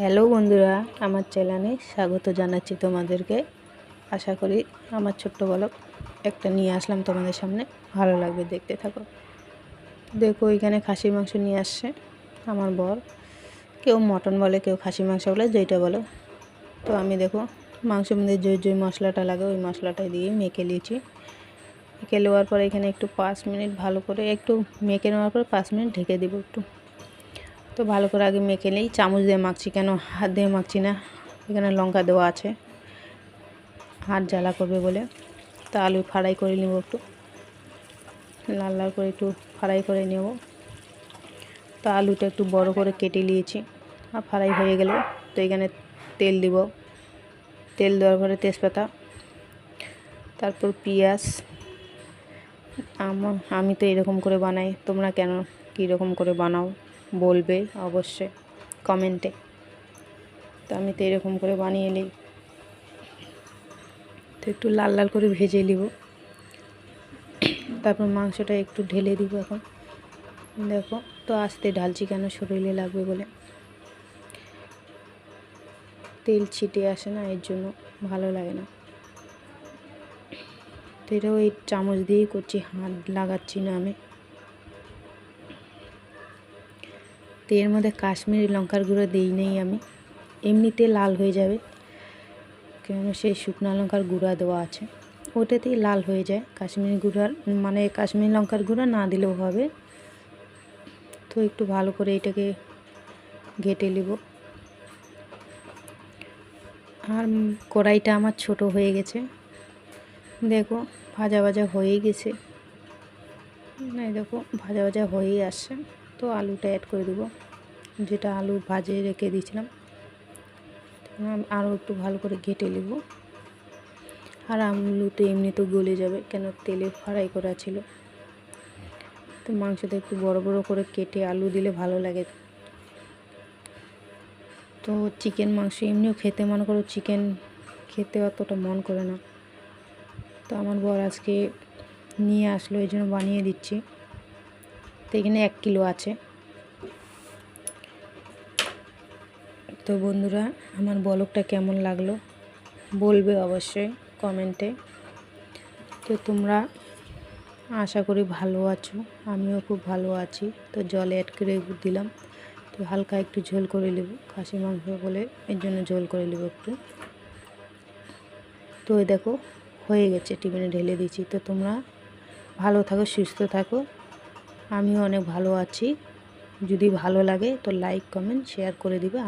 Hello বন্ধুরা, আমার চ্যানেলে স্বাগত জানাচ্ছি তোমাদেরকে। আশা করি আমার ছোট্ট ব্লগ একটা নিয়ে আসলাম তোমাদের সামনে, ভালো লাগবে, দেখতে থাকো। দেখো এখানে খাসির মাংস নিয়ে আসছে আমার বর। কেউ মটন বলে, কেউ খাসির মাংস বলে, যেটা বলো। তো আমি দেখো মাংসের মধ্যে যে মশলাটা লাগে ওই মশলাটা দিয়ে মেখে নিয়েছি। মেখে নেওয়ার পরে এখানে একটু 5 মিনিট ভালো করে একটু মেখে নেওয়ার পর 5 মিনিট ঢেকে দেবো একটু। তো ভালো করে আগে মেখে নিই। চামচ দিয়ে মাখছি, কেন হাত দিয়ে মাখছি না। এখানে লঙ্কা দেওয়া আছে, হাত জ্বালা করবে বলে। তো আলু ফ্রাই করে নেব, একটু লাল লাল করে একটু ফ্রাই করে নেব। তো আলুটা একটু বড় করে কেটে নিয়েছি আর ফ্রাই হয়ে গেল। তো এখানে তেল দিব, তেল দেওয়ার পরে তেজপাতা, তারপর পেঁয়াজ। আমি তো এরকম করে বানাই, তোমরা কেন কীরকম করে বানাও বলবে অবশ্যই কমেন্টে। তো আমি তো এরকম করে বানিয়ে নিই। তো একটু লাল লাল করে ভেজে নিব, তারপর মাংসটা একটু ঢেলে দিব। এখন দেখো তো আস্তে ঢালছি, কেন শরীরে লাগবে বলে, তেল ছিটে আসে না, এর জন্য ভালো লাগে না। তো এটা ওই চামচ দিয়েই করছি, হাত লাগাচ্ছি না আমি। তো এর মধ্যে কাশ্মীরি লঙ্কার গুঁড়ো দিই নেই আমি, এমনিতে লাল হয়ে যাবে, কেন সেই শুকনো লঙ্কার গুঁড়া দেওয়া আছে, ওটাতেই লাল হয়ে যায়। কাশ্মীরি কাশ্মীরি লঙ্কার গুঁড়া না দিলেও হবে। তো একটু ভালো করে এটাকে ঘেটে নেব। আর কড়াইটা আমার ছোট হয়ে গেছে, দেখো ভাজা ভাজা হয়েই গেছে। দেখো ভাজা ভাজা হয়েই আসছে। তো আলুটা অ্যাড করে দেবো, যেটা আলু ভাজে রেখে দিয়েছিলাম। আরও একটু ভালো করে ঘেটে নেব। আর আলু তো এমনি তো গলে যাবে, কেন তেলে ফ্রাই করা ছিল। তো মাংসটা একটু বড় বড় করে কেটে আলু দিলে ভালো লাগে। তো চিকেন মাংস এমনিও খেতে মনে করো, চিকেন খেতে অতটা মন করে না। তো আমার বর আজকে নিয়ে আসলো, এই জন্য বানিয়ে দিচ্ছি। তো এখানে 1 কিলো আছে। তো বন্ধুরা, আমার ব্লগটা কেমন লাগলো বলবে অবশ্যই কমেন্টে। তো তোমরা আশা করি ভালো আছো, আমিও খুব ভালো আছি। তো জল অ্যাড করে দিলাম, তো হালকা একটু ঝোল করে নেব, খাসি মাংস বলে এর জন্য ঝোল করে নেব একটু। তো এই দেখো হয়ে গেছে, টিফিনে ঢেলে দিয়েছি। তো তোমরা ভালো থাকো, সুস্থ থাকো, আমিও অনেক ভালো আছি। যদি ভালো লাগে তো লাইক কমেন্ট শেয়ার করে দিবে।